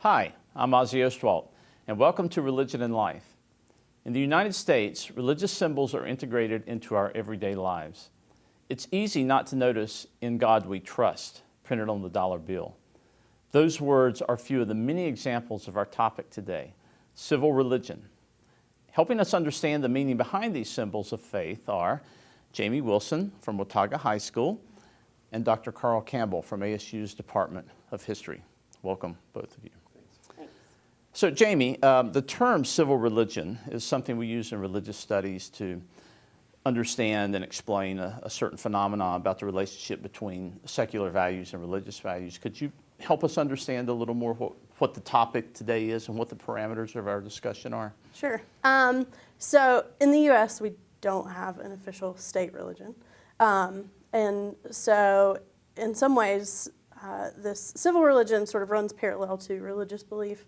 Hi, I'm Ozzie Ostwalt, and welcome to Religion and Life. In the United States, religious symbols are integrated into our everyday lives. It's easy not to notice "In God We Trust" printed on the dollar bill. Those words are few of the many examples of our topic today, civil religion. Helping us understand the meaning behind these symbols of faith are Jamie Wilson from Watauga High School and Dr. Carl Campbell from ASU's Department of History. Welcome, both of you. So Jamie, the term civil religion is something we use in religious studies to understand and explain a certain phenomenon about the relationship between secular values and religious values. Could you help us understand a little more what the topic today is and what the parameters of our discussion are? Sure. So in the U.S., we don't have an official state religion. And so in some ways, this civil religion sort of runs parallel to religious belief.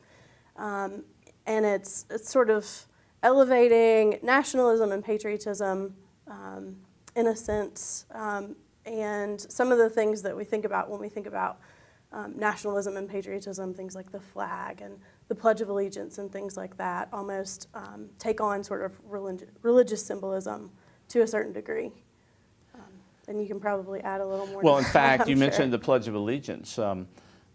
And it's sort of elevating nationalism and patriotism in a sense. And some of the things that we think about when we think about nationalism and patriotism, things like the flag and the Pledge of Allegiance and things like that, almost take on sort of religious symbolism to a certain degree. And you can probably add a little more. Well, in fact, you mentioned the Pledge of Allegiance.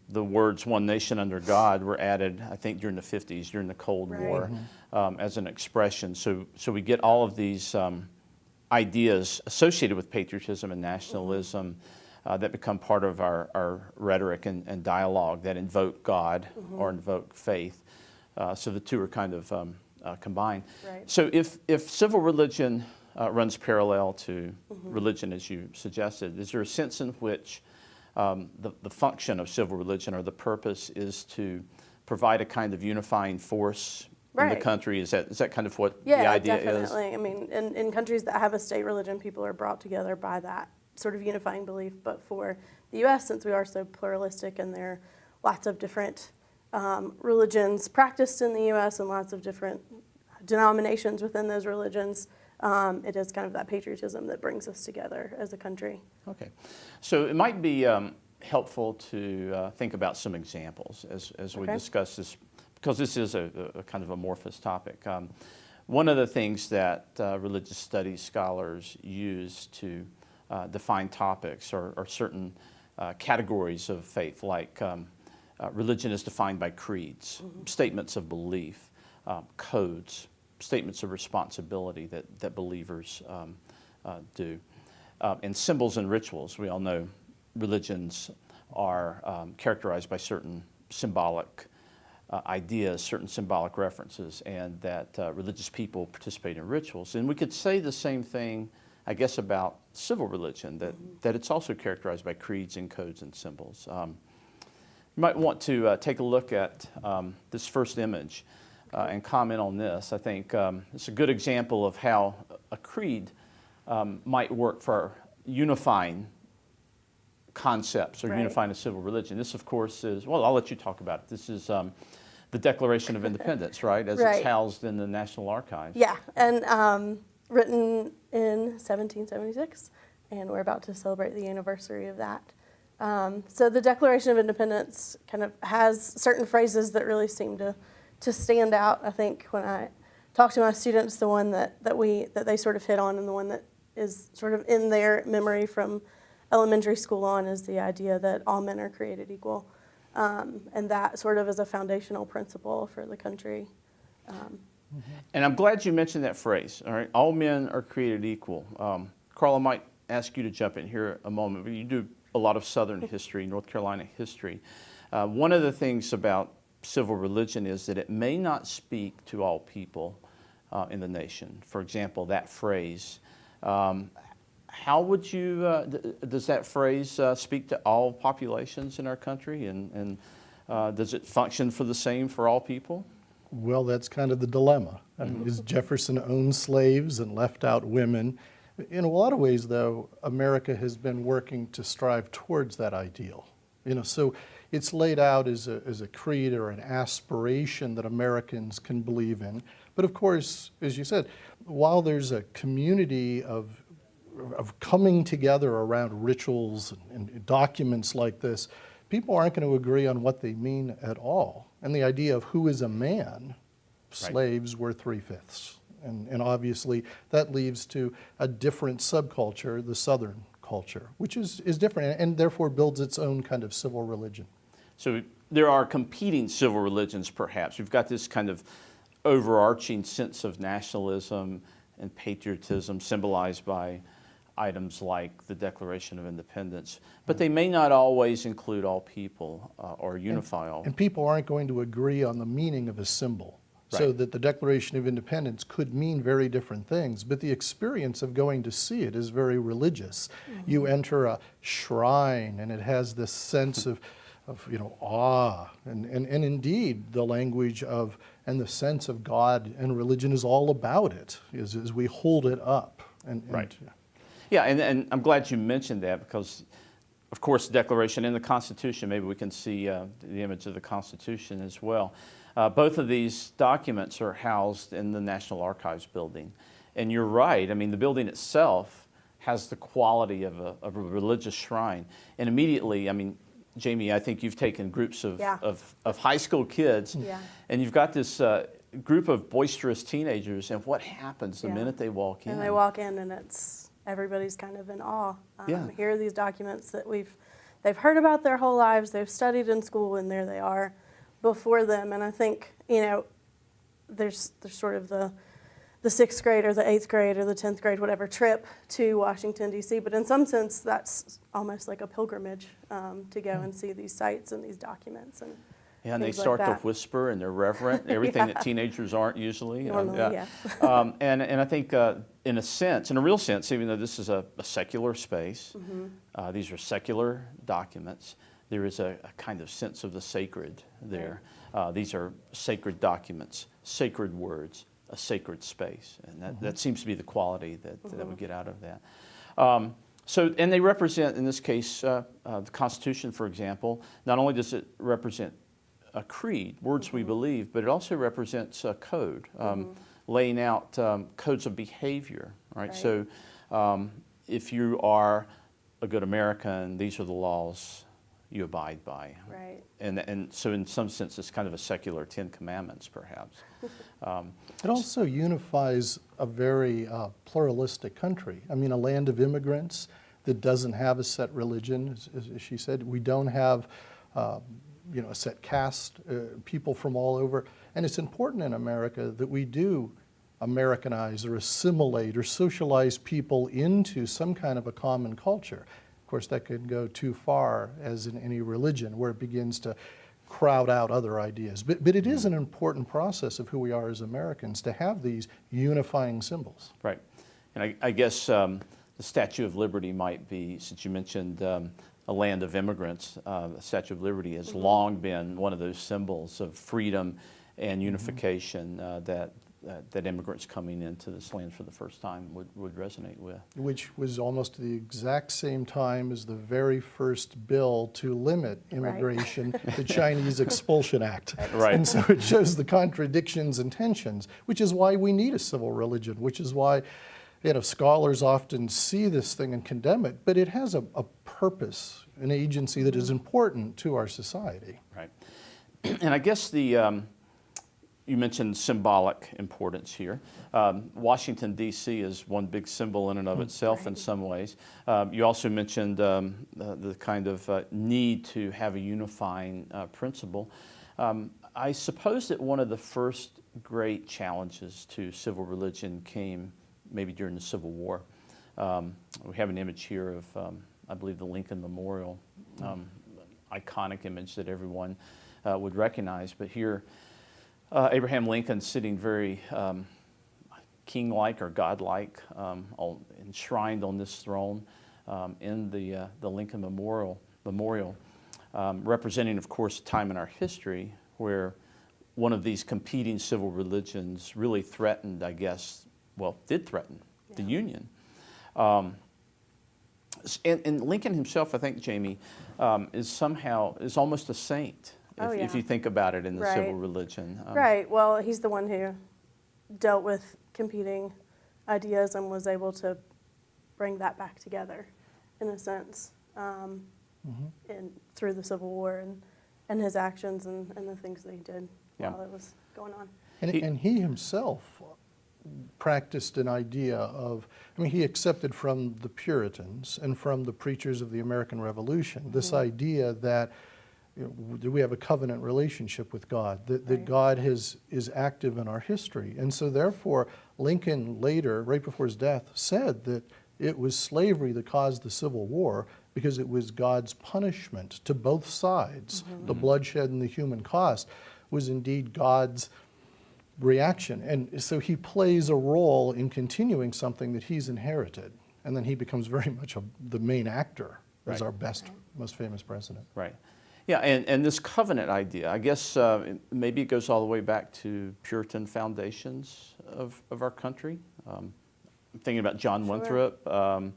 The words "one nation under God" were added, I think, during the 50s, during the Cold War, as an expression. So we get all of these ideas associated with patriotism and nationalism that become part of our rhetoric and dialogue that invoke God or invoke faith. So the two are kind of combined. Right. So if civil religion runs parallel to religion, as you suggested, is there a sense in which the function of civil religion or the purpose is to provide a kind of unifying force in the country? Is that kind of what the idea definitely. is? I mean, in countries that have a state religion, people are brought together by that sort of unifying belief. But for the U.S., since we are so pluralistic and there are lots of different religions practiced in the U.S. and lots of different denominations within those religions, it is kind of that patriotism that brings us together as a country. Okay. So it might be helpful to think about some examples as we discuss this, because this is a kind of amorphous topic. One of the things that religious studies scholars use to define topics are certain categories of faith, like religion is defined by creeds, statements of belief, codes, statements of responsibility that believers do. And symbols and rituals. We all know religions are characterized by certain symbolic ideas, certain symbolic references, and that religious people participate in rituals. And we could say the same thing, I guess, about civil religion, that it's also characterized by creeds and codes and symbols. You might want to take a look at this first image and comment on this. I think it's a good example of how a creed might work for unifying concepts or unifying a civil religion. This, of course, is, well, I'll let you talk about it. This is the Declaration of Independence, right, as it's housed in the National Archives. Yeah, and written in 1776, and we're about to celebrate the anniversary of that. So the Declaration of Independence kind of has certain phrases that really seem to stand out. I think when I talk to my students, the one that they sort of hit on, and the one that is sort of in their memory from elementary school on, is the idea that all men are created equal, and that sort of is a foundational principle for the country. And I'm glad you mentioned that phrase. All right, all men are created equal. Carl, I might ask you to jump in here a moment, but you do a lot of Southern history, North Carolina history. One of the things about civil religion is that it may not speak to all people in the nation. For example, that phrase. How would you, does that phrase speak to all populations in our country? And does it function for the same for all people? Well, that's kind of the dilemma. I mean, is Jefferson owned slaves and left out women? In a lot of ways, though, America has been working to strive towards that ideal. So it's laid out as a creed or an aspiration that Americans can believe in. But of course, as you said, while there's a community of coming together around rituals and documents like this, people aren't going to agree on what they mean at all. And the idea of who is a man, slaves were 3/5. And obviously that leads to a different subculture, the Southern culture, which is different and therefore builds its own kind of civil religion. So there are competing civil religions, perhaps. We've got this kind of overarching sense of nationalism and patriotism symbolized by items like the Declaration of Independence, but they may not always include all people or unify all. And people aren't going to agree on the meaning of a symbol. So that the Declaration of Independence could mean very different things, but the experience of going to see it is very religious. You enter a shrine and it has this sense of awe, and indeed the language of and the sense of God and religion is all about it, as we hold it up. Yeah, and I'm glad you mentioned that because, of course, the Declaration and the Constitution, maybe we can see the image of the Constitution as well. Both of these documents are housed in the National Archives building. And you're right, I mean, the building itself has the quality of a religious shrine. And immediately, I mean, Jamie, I think you've taken groups of high school kids, and you've got this group of boisterous teenagers, and what happens the minute they walk in? And they walk in and everybody's kind of in awe. Here are these documents that they've heard about their whole lives, they've studied in school, and there they are before them. And I think, there's sort of the 6th grade or the 8th grade or the 10th grade, whatever, trip to Washington, D.C. But in some sense, that's almost like a pilgrimage to go and see these sites and these documents. And they start to whisper and they're reverent, everything that teenagers aren't usually. Normally, and I think in a real sense, even though this is a secular space, these are secular documents, there is a kind of sense of the sacred there. These are sacred documents, sacred words, a sacred space. And that seems to be the quality that we get out of that. And they represent, in this case, the Constitution, for example. Not only does it represent a creed, words we believe, but it also represents a code, laying out codes of behavior, right? So if you are a good American, these are the laws you abide by. Right. And so in some sense, it's kind of a secular 10 Commandments, perhaps. It also unifies a very pluralistic country. I mean, a land of immigrants that doesn't have a set religion, as she said. We don't have a set caste, people from all over. And it's important in America that we do Americanize or assimilate or socialize people into some kind of a common culture. Of course, that can go too far, as in any religion, where it begins to crowd out other ideas. But it is an important process of who we are as Americans to have these unifying symbols. Right. And I guess the Statue of Liberty might be, since you mentioned a land of immigrants, the Statue of Liberty has long been one of those symbols of freedom and unification that immigrants coming into this land for the first time would resonate with. Which was almost the exact same time as the very first bill to limit immigration, the Chinese Expulsion Act. Right. And so it shows the contradictions and tensions, which is why we need a civil religion, which is why scholars often see this thing and condemn it, but it has a purpose, an agency that is important to our society. Right. And I guess you mentioned symbolic importance here. Washington, D.C. is one big symbol in and of itself in some ways. You also mentioned the kind of need to have a unifying principle. I suppose that one of the first great challenges to civil religion came maybe during the Civil War. We have an image here of, I believe, the Lincoln Memorial, iconic image that everyone would recognize. But here, Abraham Lincoln sitting very king-like or godlike, enshrined on this throne in the Lincoln Memorial, representing, of course, a time in our history where one of these competing civil religions really threatened, I guess, did threaten the Union. And Lincoln himself, I think, Jamie, is almost a saint. If you think about it in the civil religion. Right. Well, he's the one who dealt with competing ideas and was able to bring that back together, in a sense. through the Civil War and his actions and the things that he did Yeah. while it was going on. And he himself practiced an idea of, I mean, he accepted from the Puritans and from the preachers of the American Revolution this idea that we have a covenant relationship with God, that Right. God is active in our history. And so therefore, Lincoln later, right before his death, said that it was slavery that caused the Civil War because it was God's punishment to both sides. The bloodshed and the human cost was indeed God's reaction. And so he plays a role in continuing something that he's inherited. And then he becomes very much the main actor as Right. our best, most famous president. Right. Yeah, and this covenant idea, I guess maybe it goes all the way back to Puritan foundations of our country. I'm thinking about John Sure. Winthrop,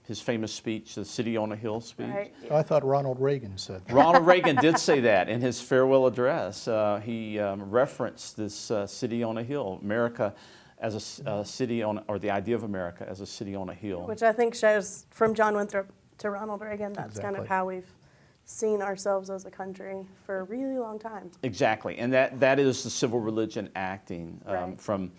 his famous speech, the City on a Hill speech. Right? I thought Ronald Reagan said that. Ronald Reagan did say that in his farewell address. He referenced this city on a hill, America as a city on, or the idea of America as a city on a hill. Which I think shows from John Winthrop to Ronald Reagan, that's kind Exactly. of how we've seen ourselves as a country for a really long time. Exactly, and that is the civil religion acting Right. from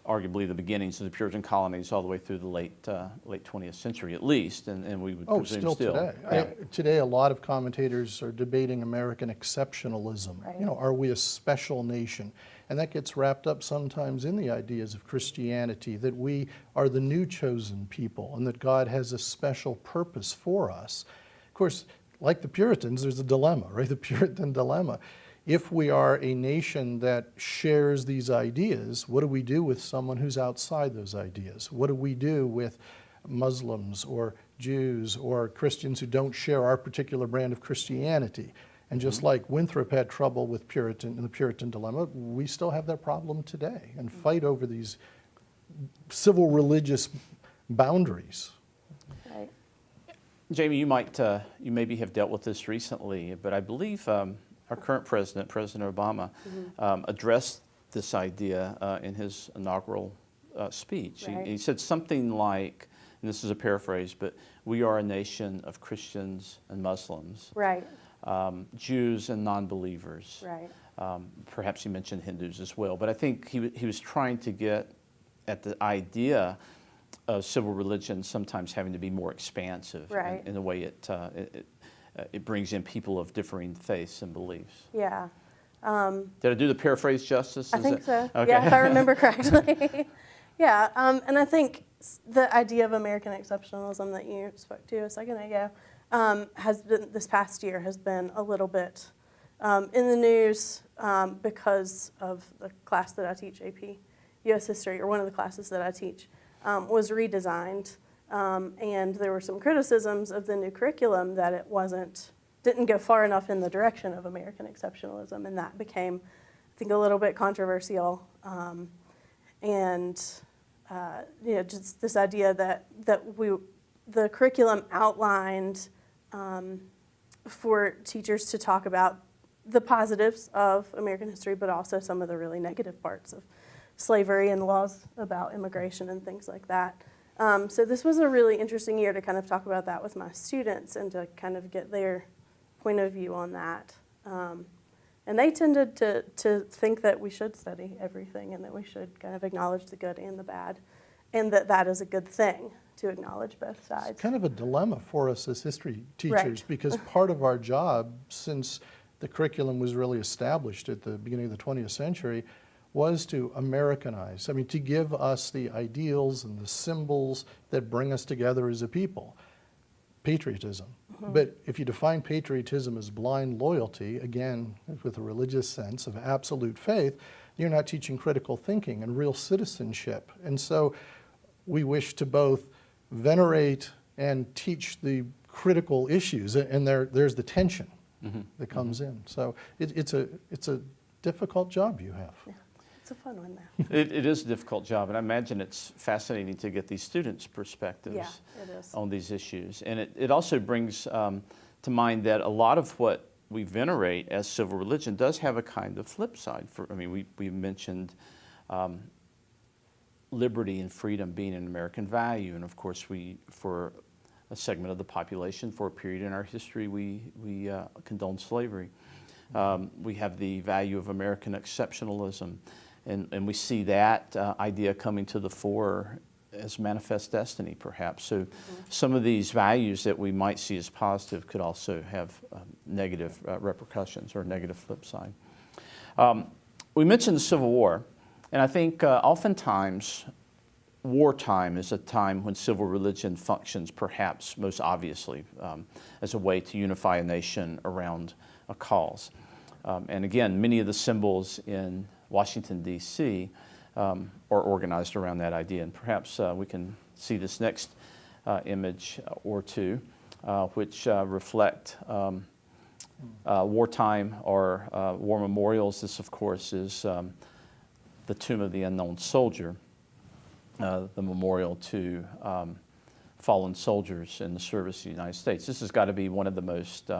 arguably the beginnings of the Puritan colonies all the way through the late 20th century at least, and we would Oh, presume still today. Yeah. Today, a lot of commentators are debating American exceptionalism. Right. You know, are we a special nation? And that gets wrapped up sometimes in the ideas of Christianity, that we are the new chosen people and that God has a special purpose for us. Of course, like the Puritans, there's a dilemma, right? The Puritan dilemma. If we are a nation that shares these ideas, what do we do with someone who's outside those ideas? What do we do with Muslims or Jews or Christians who don't share our particular brand of Christianity? And just like Winthrop had trouble with the Puritan dilemma, we still have that problem today and fight over these civil religious boundaries. Right? Jamie, you maybe have dealt with this recently, but I believe our current president, President Obama, addressed this idea in his inaugural speech. Right. He said something like, and this is a paraphrase, but we are a nation of Christians and Muslims, Right. Jews and non-believers. Right. Perhaps he mentioned Hindus as well, but I think he was trying to get at the idea of civil religion sometimes having to be more expansive Right. in the way it brings in people of differing faiths and beliefs. Yeah. Did I do the paraphrase justice? I Is think that- so. Okay. Yeah, if I remember correctly. Yeah, and I think the idea of American exceptionalism that you spoke to a second ago has been, this past year, has been a little bit in the news because of the class that I teach, AP U.S. History, or one of the classes that I teach, was redesigned. And there were some criticisms of the new curriculum that it didn't go far enough in the direction of American exceptionalism, and that became, I think, a little bit controversial. Just this idea that the curriculum outlined for teachers to talk about the positives of American history, but also some of the really negative parts of slavery and laws about immigration and things like that. So this was a really interesting year to kind of talk about that with my students and to kind of get their point of view on that. And they tended to think that we should study everything and that we should kind of acknowledge the good and the bad, and that is a good thing to acknowledge both sides. It's kind of a dilemma for us as history teachers, Right. because part of our job, since the curriculum was really established at the beginning of the 20th century, was to Americanize. I mean, to give us the ideals and the symbols that bring us together as a people. Patriotism. But if you define patriotism as blind loyalty, again, with a religious sense of absolute faith, you're not teaching critical thinking and real citizenship. And so we wish to both venerate and teach the critical issues, and there's the tension that comes in. So it's a difficult job you have. Yeah, it's a fun one, though. It is a difficult job, and I imagine it's fascinating to get these students' perspectives Yeah, it is. on these issues. And it also brings to mind that a lot of what we venerate as civil religion does have a kind of flip side. We mentioned liberty and freedom being an American value, and of course for a segment of the population. For a period in our history, we condoned slavery. We have the value of American exceptionalism, and we see that idea coming to the fore as manifest destiny, perhaps. So some of these values that we might see as positive could also have negative repercussions or negative flip side. We mentioned the Civil War, and I think oftentimes wartime is a time when civil religion functions perhaps most obviously as a way to unify a nation around a cause. And again, many of the symbols in Washington, D.C. Are organized around that idea. And perhaps we can see this next image or two, which reflect wartime or war memorials. This, of course, is the Tomb of the Unknown Soldier, the memorial to fallen soldiers in the service of the United States. This has got to be one of the most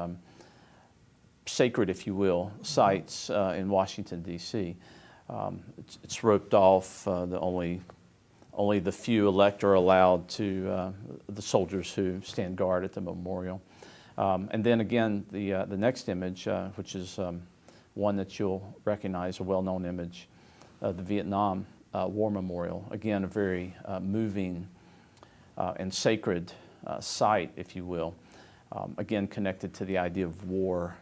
sacred, if you will, sites in Washington, D.C. It's roped off. Only the few elect are allowed to the soldiers who stand guard at the memorial. And then again, the next image, which is one that you'll recognize, a well-known image, the Vietnam War Memorial. Again, a very moving and sacred site, if you will. Again, connected to the idea of war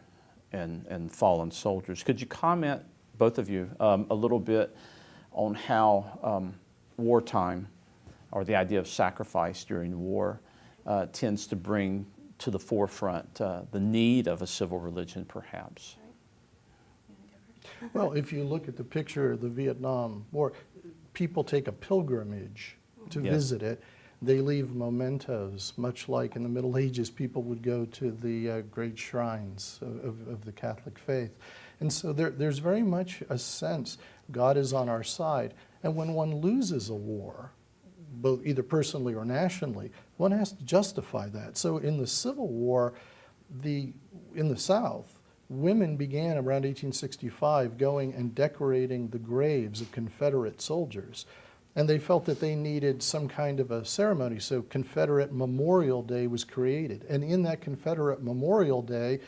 and fallen soldiers. Could you comment, both of you, a little bit on how wartime, or the idea of sacrifice during war, tends to bring to the forefront the need of a civil religion, perhaps? Well, if you look at the picture of the Vietnam War, people take a pilgrimage to visit it. They leave mementos, much like in the Middle Ages, people would go to the great shrines of the Catholic faith. And so there's very much a sense God is on our side. And when one loses a war, both either personally or nationally, one has to justify that. So in the Civil War, in the South, women began around 1865 going and decorating the graves of Confederate soldiers. And they felt that they needed some kind of a ceremony, so Confederate Memorial Day was created. And in that Confederate Memorial Day,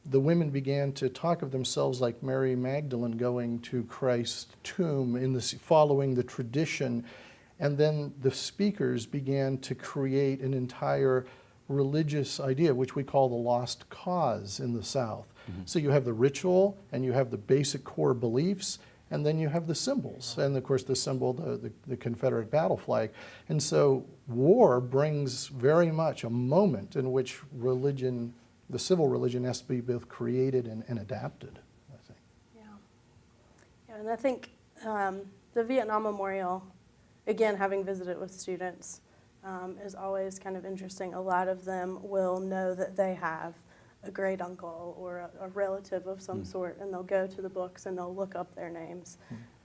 the women began to talk of themselves like Mary Magdalene going to Christ's tomb, following the tradition. And then the speakers began to create an entire religious idea, which we call the lost cause in the South. Mm-hmm. So you have the ritual, and you have the basic core beliefs, and then you have the symbols, and of course the symbol, the Confederate battle flag. And so war brings very much a moment in which religion, the civil religion, has to be both created and adapted, I think. Yeah, and I think the Vietnam Memorial, again, having visited with students, is always kind of interesting. A lot of them will know that they have a great uncle or a relative of some sort, and they'll go to the books and they'll look up their names.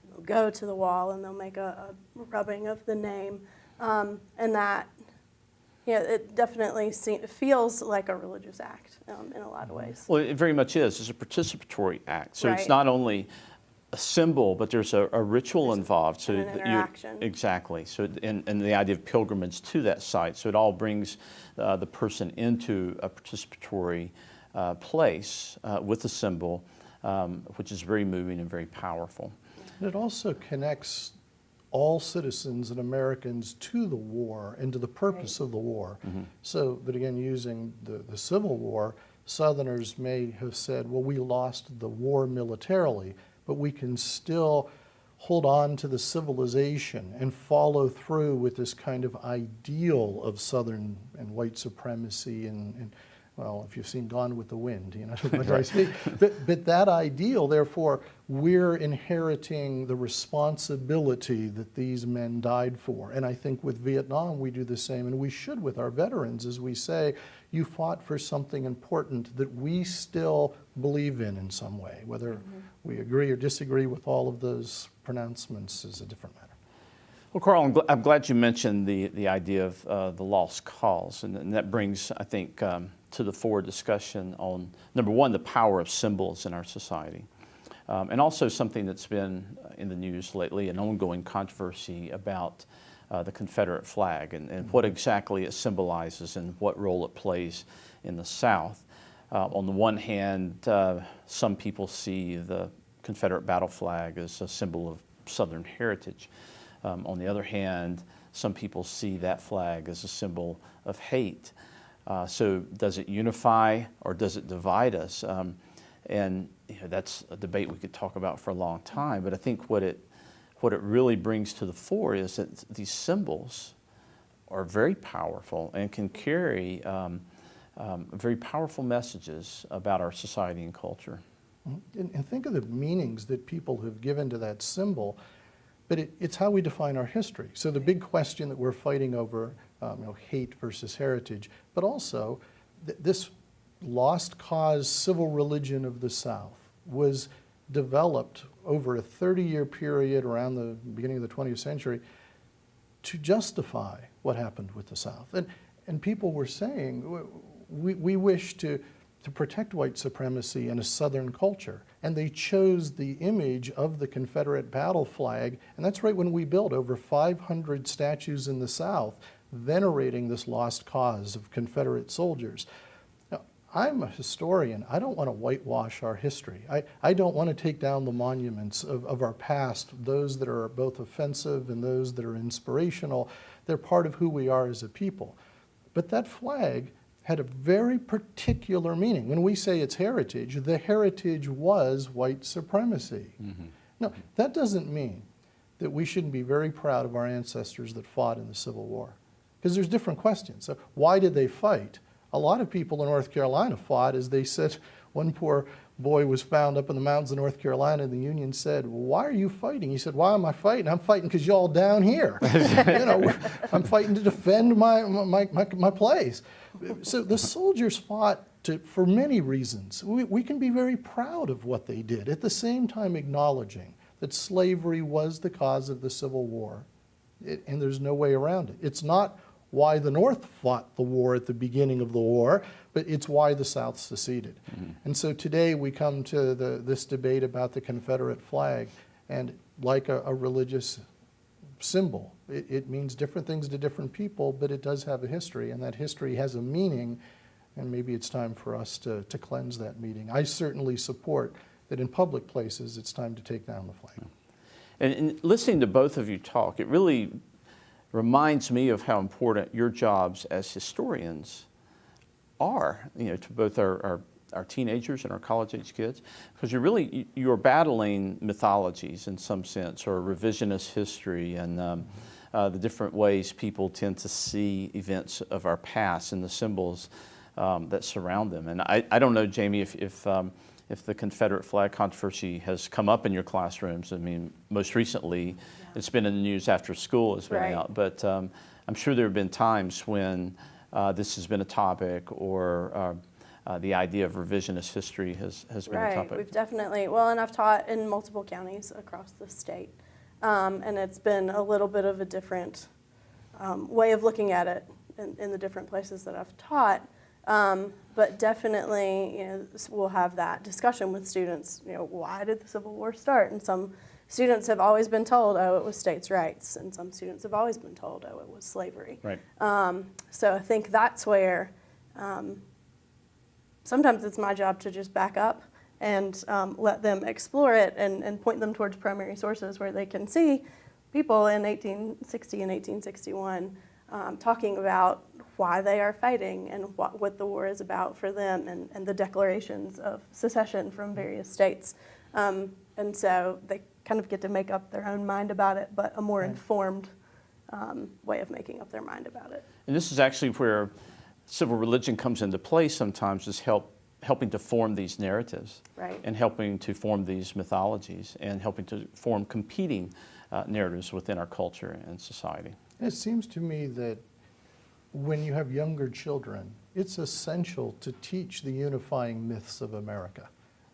They'll go to the wall and they'll make a rubbing of the name, and that, it definitely feels like a religious act in a lot of ways. Well, it very much is. It's a participatory act. So Right. It's not only a symbol, but there's a ritual involved. So an interaction. Exactly. So and the idea of pilgrimage to that site. So it all brings the person into a participatory place with the symbol, which is very moving and very powerful. And it also connects all citizens and Americans to the war and to the purpose of the war. Mm-hmm. So that, again, using the Civil War, Southerners may have said, well, we lost the war militarily, but we can still hold on to the civilization and follow through with this kind of ideal of Southern and white supremacy and well, if you've seen Gone with the Wind, you know what I speak. But that ideal, therefore, we're inheriting the responsibility that these men died for. And I think with Vietnam, we do the same, and we should with our veterans, as we say, you fought for something important that we still believe in some way. Whether we agree or disagree with all of those pronouncements is a different matter. Well, Carl, I'm glad you mentioned the idea of the lost cause, and that brings, I think, to the forward discussion on, number one, the power of symbols in our society, and also something that's been in the news lately, an ongoing controversy about the Confederate flag and what exactly it symbolizes and what role it plays in the South. On the one hand, some people see the Confederate battle flag as a symbol of Southern heritage. On the other hand, some people see that flag as a symbol of hate. So does it unify or does it divide us? And that's a debate we could talk about for a long time, but I think what it really brings to the fore is that these symbols are very powerful and can carry very powerful messages about our society and culture. And think of the meanings that people have given to that symbol, but it's how we define our history. So the big question that we're fighting over, hate versus heritage, but also this lost cause civil religion of the South was developed over a 30-year period around the beginning of the 20th century to justify what happened with the South. And people were saying, we wish to protect white supremacy in a Southern culture. And they chose the image of the Confederate battle flag, and that's right when we built over 500 statues in the South venerating this lost cause of Confederate soldiers. Now, I'm a historian. I don't want to whitewash our history. I don't want to take down the monuments of our past, those that are both offensive and those that are inspirational. They're part of who we are as a people. But that flag had a very particular meaning. When we say it's heritage, the heritage was white supremacy. Mm-hmm. No, that doesn't mean that we shouldn't be very proud of our ancestors that fought in the Civil War. Because there's different questions. So why did they fight? A lot of people in North Carolina fought, as they said, one poor boy was found up in the mountains of North Carolina, and the Union said, well, why are you fighting? He said, why am I fighting? I'm fighting because y'all down here. I'm fighting to defend my place. So the soldiers fought for many reasons. We can be very proud of what they did, at the same time acknowledging that slavery was the cause of the Civil War, and there's no way around it. It's not why the North fought the war at the beginning of the war, but it's why the South seceded. Mm-hmm. And so today we come to this debate about the Confederate flag, and like a religious symbol, it means different things to different people, but it does have a history, and that history has a meaning, and maybe it's time for us to cleanse that meaning. I certainly support that in public places it's time to take down the flag. And listening to both of you talk, it really reminds me of how important your jobs as historians are, to both our teenagers and our college-age kids, because you're battling mythologies in some sense, or revisionist history, and the different ways people tend to see events of our past and the symbols that surround them. And I don't know, Jamie, if the Confederate flag controversy has come up in your classrooms. I mean, most recently, it's been in the news after school has been out, but I'm sure there have been times when this has been a topic, or the idea of revisionist history has been a topic. Right, we've definitely, and I've taught in multiple counties across the state, and it's been a little bit of a different way of looking at it in the different places that I've taught. But definitely, we'll have that discussion with students. Why did the Civil War start? And some students have always been told, oh, it was states' rights, and some students have always been told, oh, it was slavery. Right. So I think that's where sometimes it's my job to just back up and let them explore it and point them towards primary sources where they can see people in 1860 and 1861 talking about why they are fighting and what the war is about for them, and the declarations of secession from various states. And so they kind of get to make up their own mind about it, but a more informed way of making up their mind about it. And this is actually where civil religion comes into play sometimes, is helping to form these narratives, right, and helping to form these mythologies, and helping to form competing narratives within our culture and society. It seems to me that when you have younger children, it's essential to teach the unifying myths of America,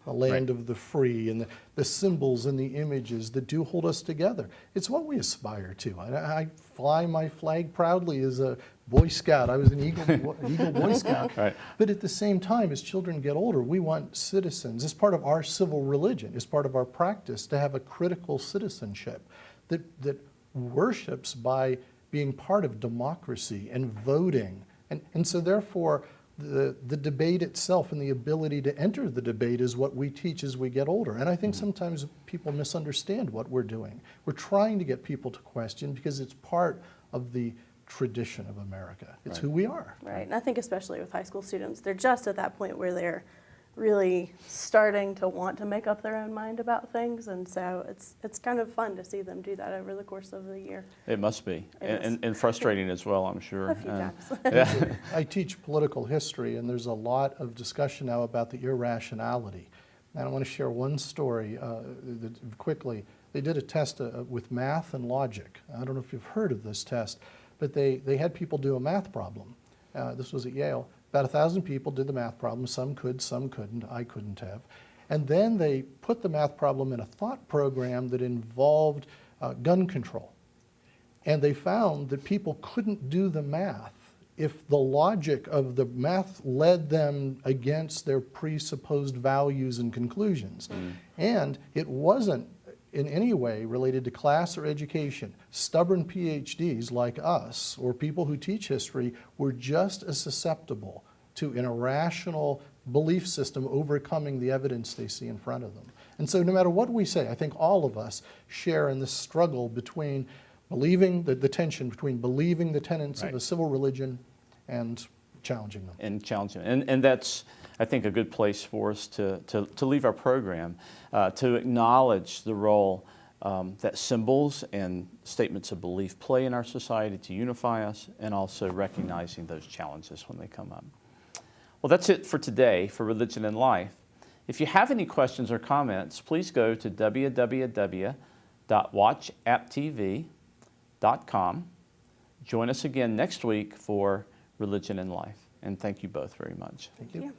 the land of the free, and the symbols and the images that do hold us together. It's what we aspire to. I fly my flag proudly as a Boy Scout. I was an Eagle Boy Scout. Right. But at the same time, as children get older, we want citizens, as part of our civil religion, as part of our practice, to have a critical citizenship that worships by being part of democracy and voting. And so therefore, the debate itself and the ability to enter the debate is what we teach as we get older. And I think sometimes people misunderstand what we're doing. We're trying to get people to question because it's part of the tradition of America. It's who we are. Right, and I think especially with high school students, they're just at that point where they're really starting to want to make up their own mind about things, and so it's kind of fun to see them do that over the course of the year. It must be, It is. and frustrating as well, I'm sure. A few times. Yeah. I teach political history, and there's a lot of discussion now about the irrationality. And I want to share one story quickly. They did a test with math and logic. I don't know if you've heard of this test, but they had people do a math problem. This was at Yale. About 1,000 people did the math problem. Some could, some couldn't. I couldn't have. And then they put the math problem in a thought program that involved gun control. And they found that people couldn't do the math if the logic of the math led them against their presupposed values and conclusions. And it wasn't in any way related to class or education. Stubborn PhDs like us, or people who teach history, were just as susceptible to an irrational belief system overcoming the evidence they see in front of them. And so no matter what we say, I think all of us share in this struggle between believing, the tension between believing the tenets of a civil religion and challenging them. And challenging them. And that's, I think, a good place for us to leave our program, to acknowledge the role that symbols and statements of belief play in our society to unify us, and also recognizing those challenges when they come up. Well, that's it for today for Religion and Life. If you have any questions or comments, please go to www.watchapptv.com. Join us again next week for Religion and Life. And thank you both very much. Thank you.